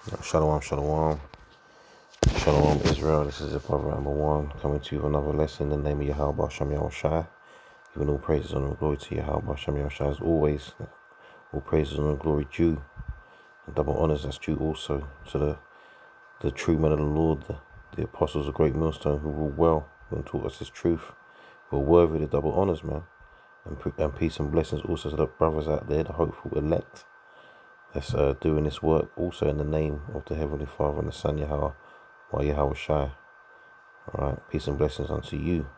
Shalom, shalom, shalom, Israel. This is your brother number one coming to you with another lesson in the name of Yahweh Hashem Yahushai. Giving all praises and all glory to Yahweh Hashem Yahushai as always. All praises and all glory due, and double honors that's due also to the true men of the Lord, the apostles of great millstone who ruled well and taught us His truth, who are worthy of the double honors, man. And peace and blessings also to the brothers out there, the hopeful elect. That's doing this work also in the name of the Heavenly Father and the Son Yahweh, Yahweh Shai. Alright, peace and blessings unto you.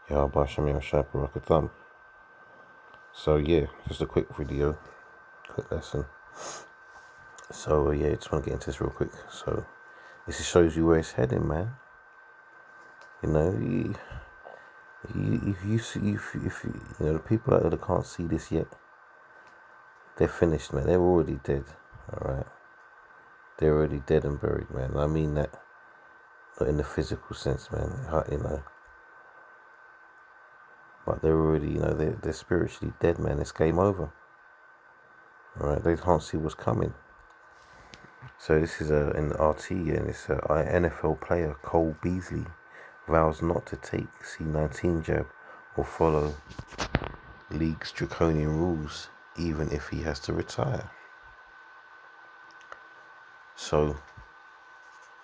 Yahweh Bashem Yahweh Barakatham. So yeah, just a quick video, quick lesson. So yeah, just want to get into this real quick. So this shows you where it's heading, man. You know, if you know, the people out there that can't see this yet, they're finished, man. They're already dead. Alright. They're already dead and buried, man. I mean that not in the physical sense, man. You know. But they're already, you know, they're spiritually dead, man. It's game over. Alright, they can't see what's coming. So this is in RT, and it's NFL player Cole Beasley vows not to take C-19 jab or follow league's draconian rules, even if he has to retire. So,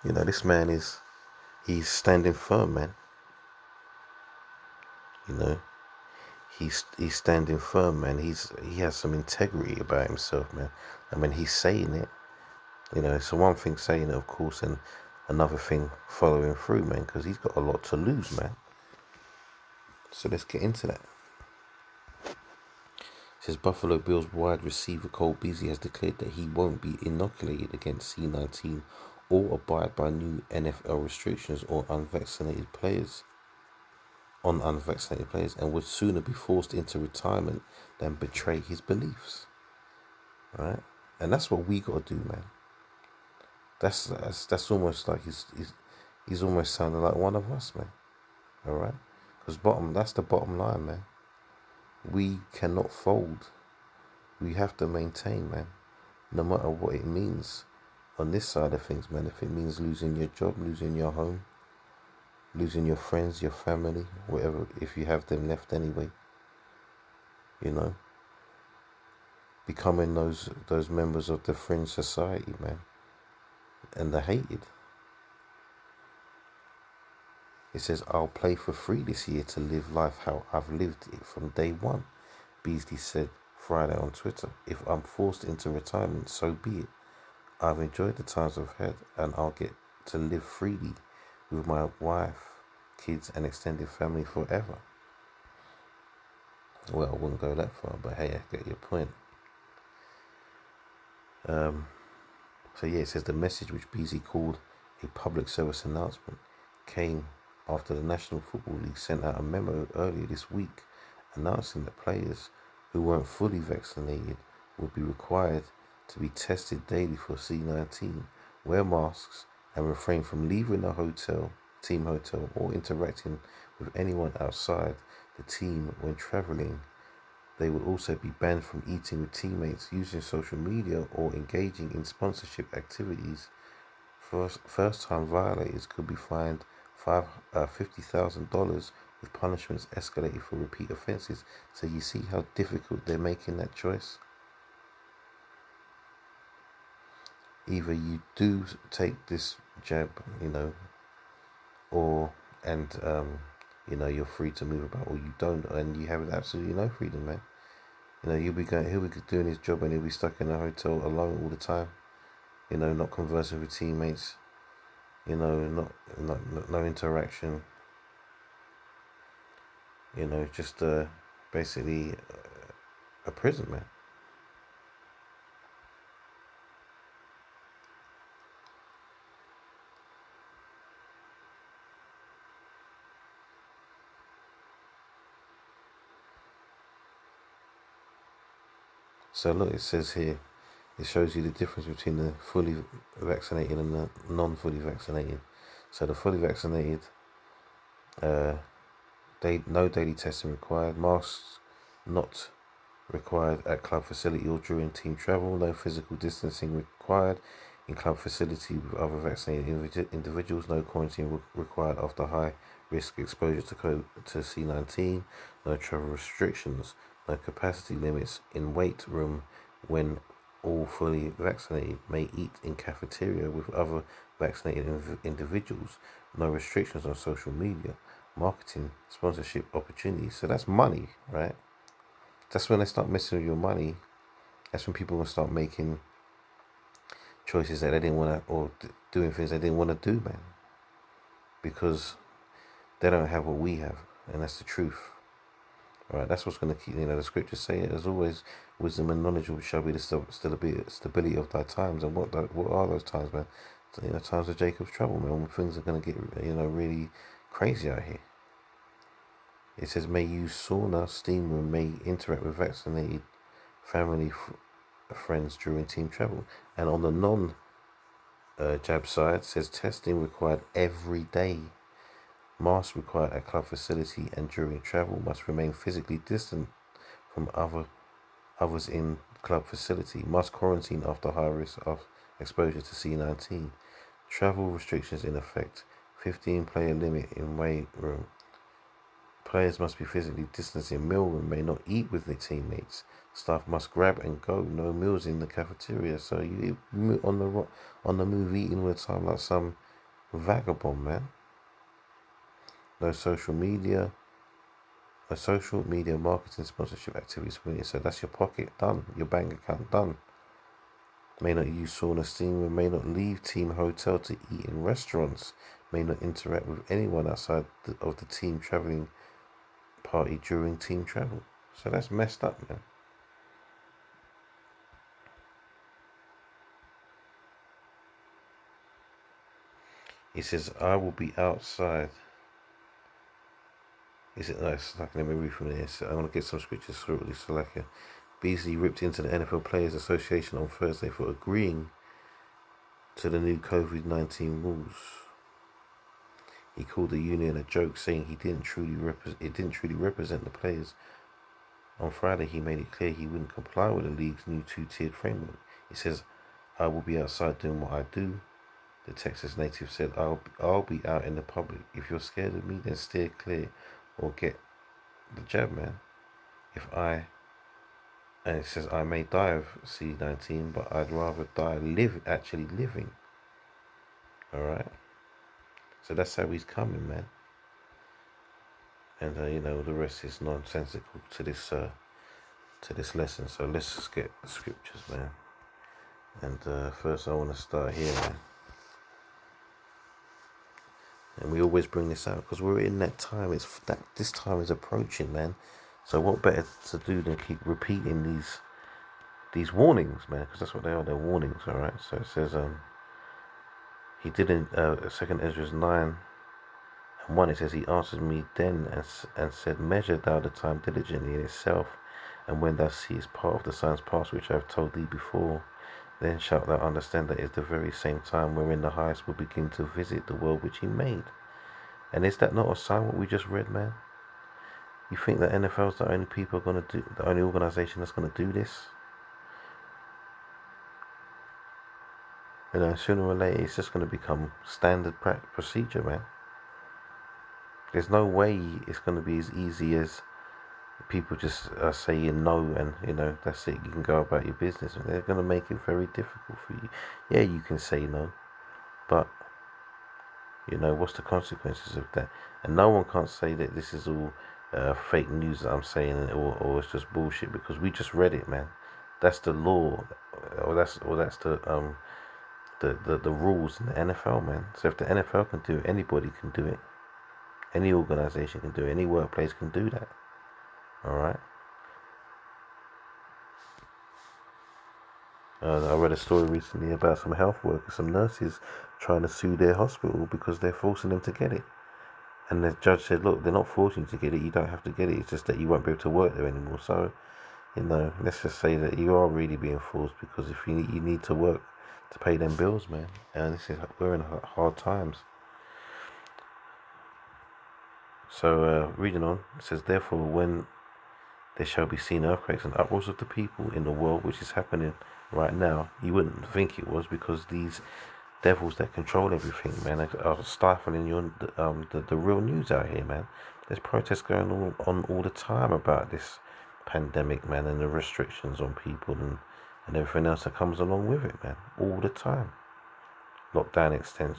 you know, this man he's standing firm, man. You know, he's standing firm, man. He has some integrity about himself, man. I mean, he's saying it. You know, it's one thing saying it, of course, and another thing following through, man, because he's got a lot to lose, man. So let's get into that. It says Buffalo Bills wide receiver Cole Beasley has declared that he won't be inoculated against C-19 or abide by new NFL restrictions on unvaccinated players, and would sooner be forced into retirement than betray his beliefs. Right? And that's what we got to do, man. That's almost like he's almost sounding like one of us, man. All right, because that's the bottom line, man. We cannot fold. We have to maintain, man. No matter what it means on this side of things, man. If it means losing your job, losing your home, losing your friends, your family, whatever, if you have them left anyway. You know, becoming those members of the fringe society, man. And the hated. It says, I'll play for free this year to live life how I've lived it from day one, Beasley said Friday on Twitter. If I'm forced into retirement, so be it. I've enjoyed the times I've had, and I'll get to live freely with my wife, kids, and extended family forever. Well, I wouldn't go that far, but hey, I get your point. So yeah, it says the message, which Beasley called a public service announcement, came after the National Football League sent out a memo earlier this week announcing that players who weren't fully vaccinated would be required to be tested daily for C-19, wear masks, and refrain from leaving the team hotel, or interacting with anyone outside the team when traveling. They would also be banned from eating with teammates, using social media, or engaging in sponsorship activities. First-time violators could be fined $50,000, with punishments escalated for repeat offences. So you see how difficult they're making that choice? Either you do take this jab, you know, you know, you're free to move about, or you don't, and you have absolutely no freedom, man. You know, he'll be doing his job, and he'll be stuck in a hotel alone all the time. You know, not conversing with teammates. You know, no interaction. You know, just basically a prison, man. So look, it says here, it shows you the difference between the fully vaccinated and the non-fully vaccinated. So the fully vaccinated, no daily testing required, masks not required at club facility or during team travel, no physical distancing required in club facility with other vaccinated individuals. No quarantine required after high risk exposure to C19. No travel restrictions. No capacity limits in weight room when all fully vaccinated. May eat in cafeteria with other vaccinated individuals. No restrictions on social media, marketing, sponsorship opportunities. So that's money, right? That's when they start messing with your money. That's when people will start making choices that they didn't want to, or doing things they didn't want to do, man. Because they don't have what we have, and that's the truth. All right, that's what's going to keep, the scriptures say it as always, wisdom and knowledge shall be the stability of thy times. And what are those times, man? Times of Jacob's trouble, man, when things are going to get, really crazy out here. It says, may use sauna, steam room, may interact with vaccinated family friends during team travel. And on the non-jab side, it says testing required every day. Masks required at club facility and during travel. Must remain physically distant from others in club facility. Must quarantine after high risk of exposure to C19. Travel restrictions in effect. 15-player limit in weight room. Players must be physically distanced in meal room, may not eat with their teammates. Staff must grab and go. No meals in the cafeteria. So you on the move eating all the time like some vagabond, man. No social media marketing sponsorship activities. So that's your pocket done. Your bank account done. May not use sauna, steam room. May not leave team hotel to eat in restaurants. May not interact with anyone outside of the team traveling party during team travel. So that's messed up, man. He says, I will be outside. Is it nice? Let me read from this. I want to get some scriptures shortly. So like Beasley ripped into the NFL Players Association on Thursday for agreeing to the new COVID-19 rules. He called the union a joke, saying it didn't truly represent the players. On Friday, he made it clear he wouldn't comply with the league's new two-tiered framework. He says, I will be outside doing what I do. The Texas native said, I'll be out in the public. If you're scared of me, then steer clear or get the jab, man. And it says, I may die of C19, but I'd rather die actually living. All right? So that's how he's coming, man. And, the rest is nonsensical to this lesson. So let's just get the scriptures, man. And first I want to start here, man. And we always bring this out because we're in that time. This time is approaching, man. So what better to do than keep repeating these warnings, man? Because that's what they are. They're warnings, all right? So it says, he did in 2 Ezra 9:1. It says, he answered me then and said, measure thou the time diligently in itself, and when thou seest part of the signs past which I have told thee before, then shalt thou understand that it is the very same time wherein the highest will begin to visit the world which he made. And is that not a sign what we just read, man? You think that NFL is the only the only organization that's going to do this? Sooner or later it's just going to become standard procedure, man. There's no way it's going to be as easy as people just saying no and, that's it, you can go about your business. They're going to make it very difficult for you. Yeah, you can say no, but, what's the consequences of that? And no one can't say that this is all fake news that I'm saying, or it's just bullshit, because we just read it, man. That's the law, or that's the rules in the NFL, man. So if the NFL can do it, anybody can do it. Any organization can do it. Any workplace can do that. All right. I read a story recently about some health workers, some nurses trying to sue their hospital because they're forcing them to get it. And the judge said, look, they're not forcing you to get it. You don't have to get it. It's just that you won't be able to work there anymore. So, let's just say that you are really being forced, because if you need to work to pay them bills, man. And we're in hard times. So, reading on, it says, therefore, when there shall be seen earthquakes and uproars of the people in the world, which is happening right now. You wouldn't think it was, because these devils that control everything, man, are stifling the real news out here, man. There's protests going on all the time about this pandemic, man, and the restrictions on people and everything else that comes along with it, man, all the time. Lockdown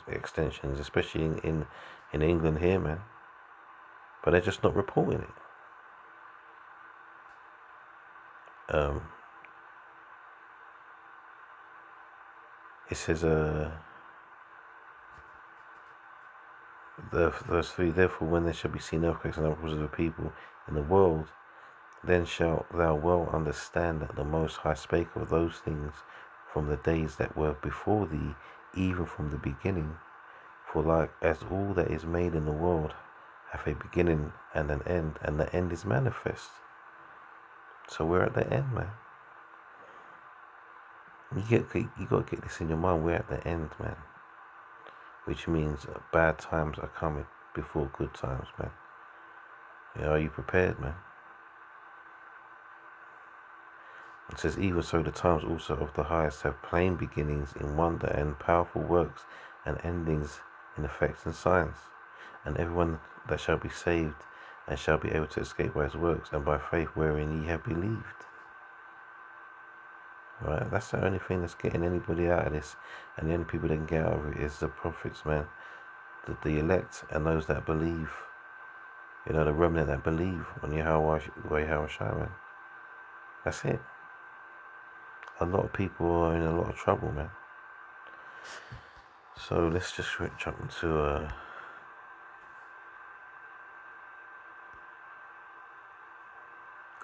extensions, especially in England here, man. But they're just not reporting it. It says, verse 3, therefore when there shall be seen earthquakes and upwards of the people in the world, then shalt thou well understand that the Most High spake of those things from the days that were before thee, even from the beginning. For like as all that is made in the world hath a beginning and an end, and the end is manifest. So we're at the end, man. You got to get this in your mind. We're at the end, man. Which means bad times are coming before good times, man. Yeah, are you prepared, man? It says, even so the times also of the highest have plain beginnings in wonder and powerful works, and endings in effects and signs. And everyone that shall be saved and shall be able to escape by his works and by faith wherein ye have believed. Right? That's the only thing that's getting anybody out of this. And the only people that can get out of it is the prophets, man. The elect and those that believe. You know, the remnant that believe on Yahweh Shai, man. That's it. A lot of people are in a lot of trouble, man. So let's just jump into a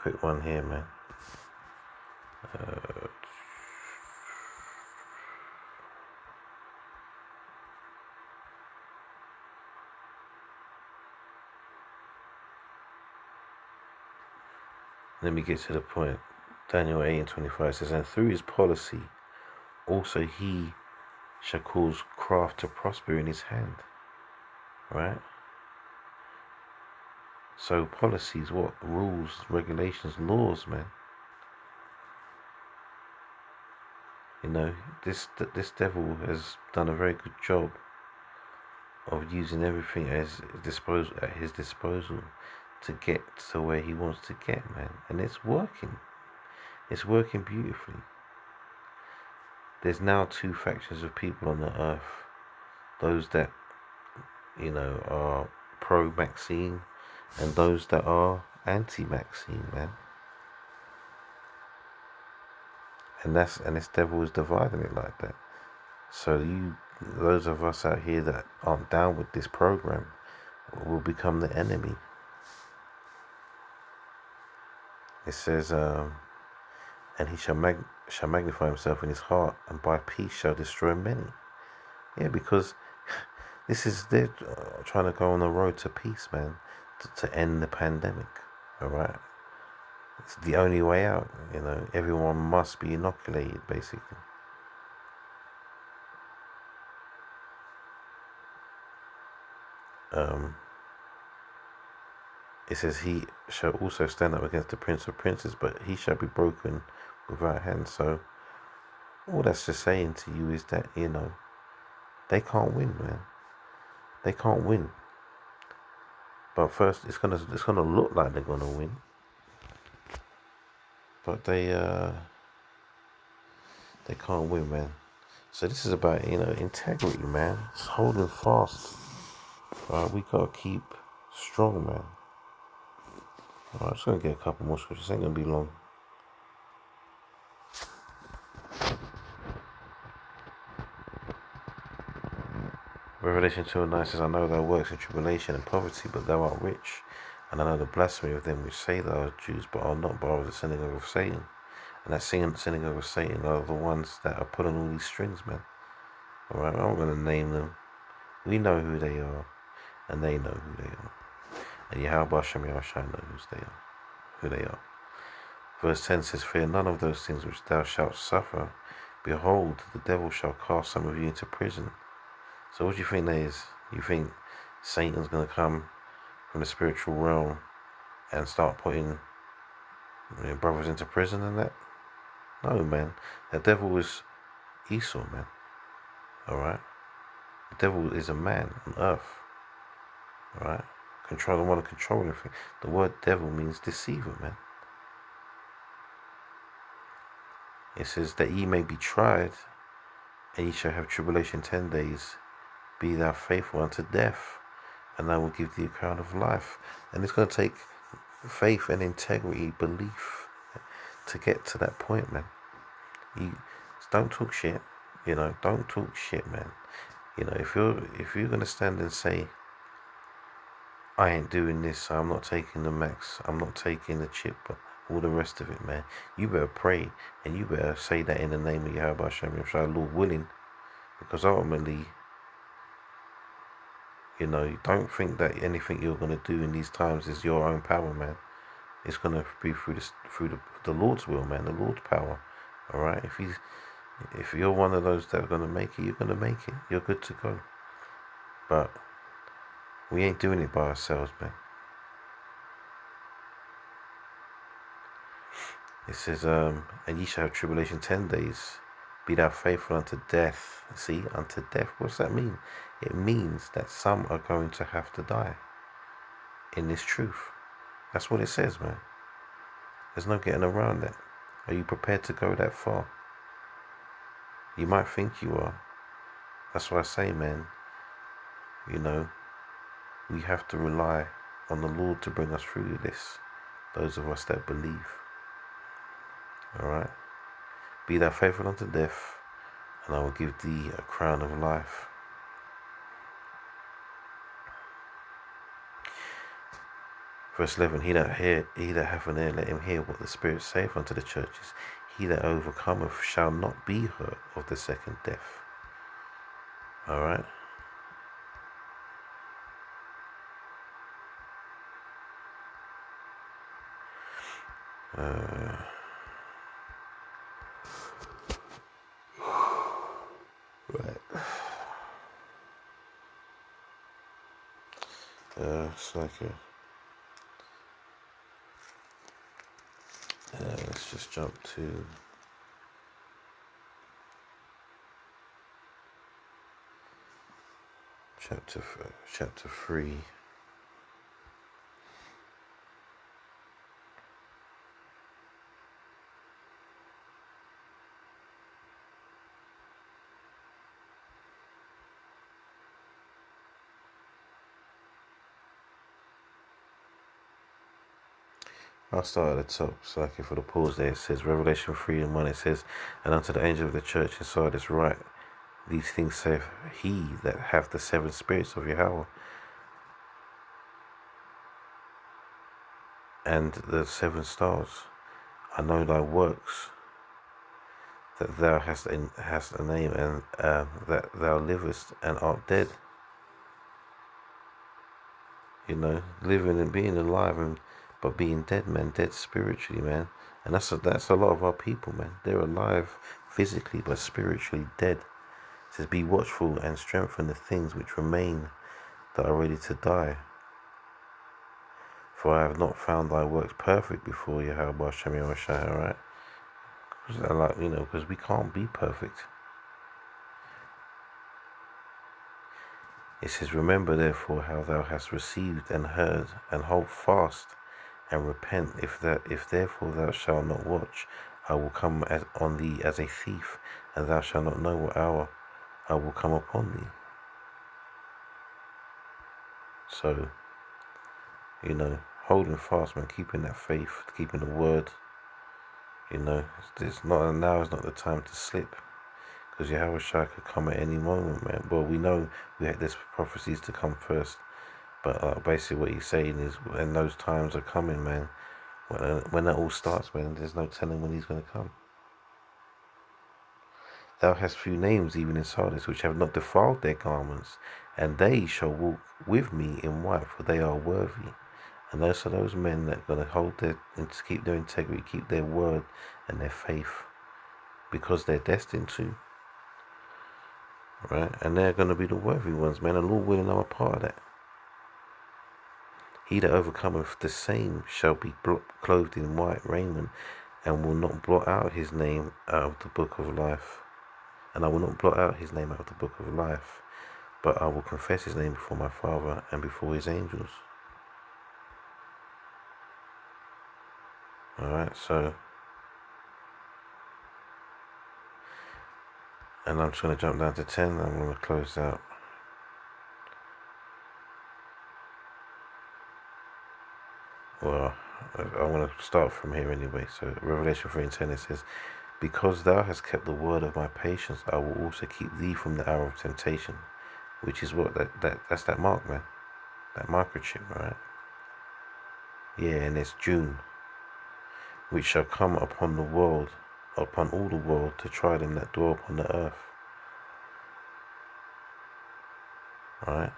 quick one here, man. Let me get to the point. Daniel 8:25 says, and through his policy also he shall cause craft to prosper in his hand. Right? So policies, what? Rules, regulations, laws, man. You know, this devil has done a very good job of using everything at his disposal to get to where he wants to get, man. And it's working. It's working beautifully. There's now two factions of people on the earth. Those that, you know, are pro-vaccine and those that are anti-vaccine, man. And this devil is dividing it like that. So those of us out here that aren't down with this program will become the enemy. It says, and he shall magnify himself in his heart, and by peace shall destroy many. Yeah, because they're trying to go on the road to peace, man, to end the pandemic. All right, it's the only way out. You know, everyone must be inoculated, basically. It says he shall also stand up against the prince of princes, but he shall be broken without hands. So all that's just saying to you is that, you know, they can't win, man. They can't win. But first, it's gonna look like they're gonna win. But they can't win, man. So this is about, you know, integrity, man. It's holding fast. Right, we gotta keep strong, man. Alright, I'm just gonna get a couple more scriptures. Ain't gonna be long. Revelation 2:9 says, I know thy works in tribulation and poverty, but thou art rich. And I know the blasphemy of them which say they are Jews, but are not, but are the synagogue of Satan. And that synagogue of Satan are the ones that are pulling all these strings, man. Alright, I'm not gonna name them. We know who they are, and they know who they are. And Yahweh Shem Yahushua knows who they are. Verse 10 says, fear none of those things which thou shalt suffer. Behold, the devil shall cast some of you into prison. So what do you think that is? You think Satan's going to come from the spiritual realm and start putting brothers into prison and that? No, man. The devil is Esau, man. Alright? The devil is a man on earth. Alright? Control, want to control everything. The word devil means deceiver, man. It says that ye may be tried, and ye shall have tribulation 10 days. Be thou faithful unto death, and I will give thee a crown of life. And it's going to take faith and integrity, belief, to get to that point, man. You don't talk shit, don't talk shit, man. If you're gonna stand and say, I ain't doing this, I'm not taking the max, I'm not taking the chip, all the rest of it, man, you better pray, and you better say that in the name of Yahweh Hashem Yahshua, Lord willing, because ultimately, you don't think that anything you're gonna do in these times is your own power, man. It's gonna be through the Lord's will, man, the Lord's power. All right, if you're one of those that are gonna make it, you're gonna make it. You're good to go. But we ain't doing it by ourselves, man. It says, and ye shall have tribulation 10 days. Be thou faithful unto death. See, unto death. What's that mean? It means that some are going to have to die in this truth. That's what it says, man. There's no getting around that. Are you prepared to go that far? You might think you are. That's why I say, man, we have to rely on the Lord to bring us through this. Those of us that believe. Alright? Be thou faithful unto death, and I will give thee a crown of life. Verse 11, he that hath an ear, let him hear what the Spirit saith unto the churches. He that overcometh shall not be hurt of the second death. Alright? Right. It's like let's just jump to chapter 3. I'll start at the top, so like for the pause there, it says, Revelation 3:1, it says, and unto the angel of the church in Sardis write, these things saith he that hath the 7 spirits of Yahweh, and the 7 stars. I know thy works, that thou hast a name, and that thou livest and art dead. Living and being alive, but being dead, man, dead spiritually, man. And that's a lot of our people, man. They're alive physically, but spiritually dead. It says, be watchful and strengthen the things which remain that are ready to die. For I have not found thy works perfect before Yahweh Hashem Yahshua, alright? Because we can't be perfect. It says, remember therefore how thou hast received and heard, and hold fast and repent. If therefore thou shalt not watch, I will come on thee as a thief, and thou shalt not know what hour I will come upon thee. So, holding fast, man, keeping that faith, keeping the word. Now is not the time to slip, because Yahweh Shai could come at any moment, man. Well, we know there's prophecies to come first, but basically what he's saying is, when those times are coming, man, when that all starts, man, there's no telling when he's going to come. Thou hast few names even in Sardis, which have not defiled their garments, and they shall walk with me in white, for they are worthy. And those are those men that are going to keep their integrity, keep their word and their faith, because they're destined to. Right? And they're going to be the worthy ones, man. And Lord willing, I'm a part of that. He that overcometh, the same shall be clothed in white raiment, and will not blot out his name out of the book of life. And I will not blot out his name out of the book of life, but I will confess his name before my Father and before his angels. Alright, so, and I'm just going to jump down to 10, and I'm going to close out. Well, I want to start from here anyway. So Revelation 3:10, it says, because thou hast kept the word of my patience, I will also keep thee from the hour of temptation. Which is what, that's that mark, man. That microchip, right? Yeah, and it's June. Which shall come upon the world, upon all the world, to try them that dwell upon the earth. Right?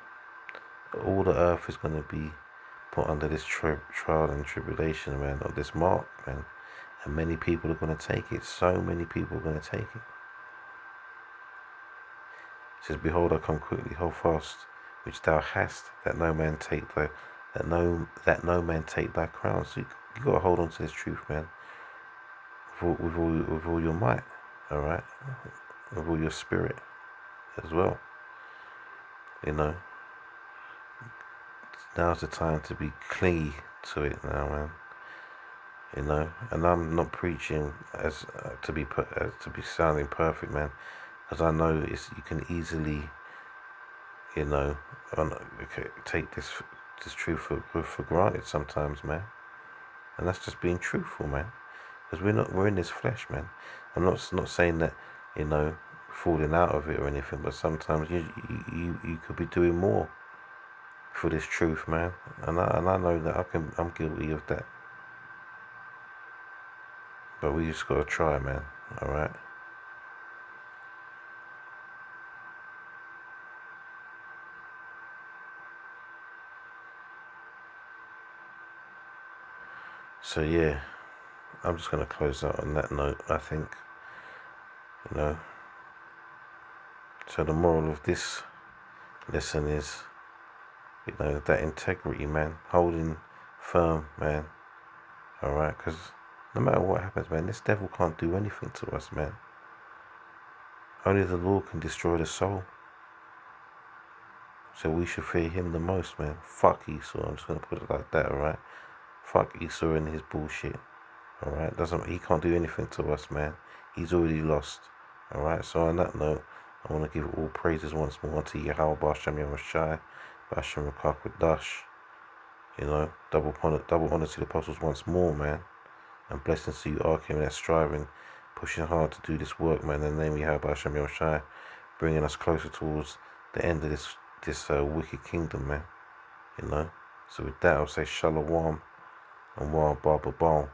All the earth is going to be put under this trial and tribulation, man, of this mark, man. And many people are going to take it. So many people are going to take it. It says, behold, I come quickly, hold fast, which thou hast, that no man take thy man take thy crown. So you got to hold on to this truth, man, with all your might, all right, with all your spirit as well. You know, now's the time to be clingy to it now, man. You know, and I'm not preaching as to be sounding perfect, man, because I know you can easily, you know, take this truth for granted sometimes, man. And that's just being truthful, man. Because we're in this flesh, man. I'm not saying that, you know, falling out of it or anything, but sometimes you could be doing more for this truth, man. And I know that I'm guilty of that. But we just gotta try, man. All right. So yeah, I'm just gonna close out on that note. I think, you know. So the moral of this lesson is, you know, that integrity, man, holding firm, man. All right, because no matter what happens, man, this devil can't do anything to us, man. Only the Lord can destroy the soul. So we should fear him the most, man. Fuck Esau. I'm just gonna put it like that, alright? Fuck Esau and his bullshit. Alright? He can't do anything to us, man. He's already lost. Alright? So on that note, I want to give all praises once more unto Yahweh B'Shem Yahushai, B'Shem Rakak. You know, double honor to the apostles once more, man. And blessings to you, Arkham, that's striving, pushing hard to do this work, man. In the name of Yahweh B'Shem Yahushai, bringing us closer towards the end of this wicked kingdom, man. You know. So with that, I'll say Shalom and Wa Ba Ba Ba.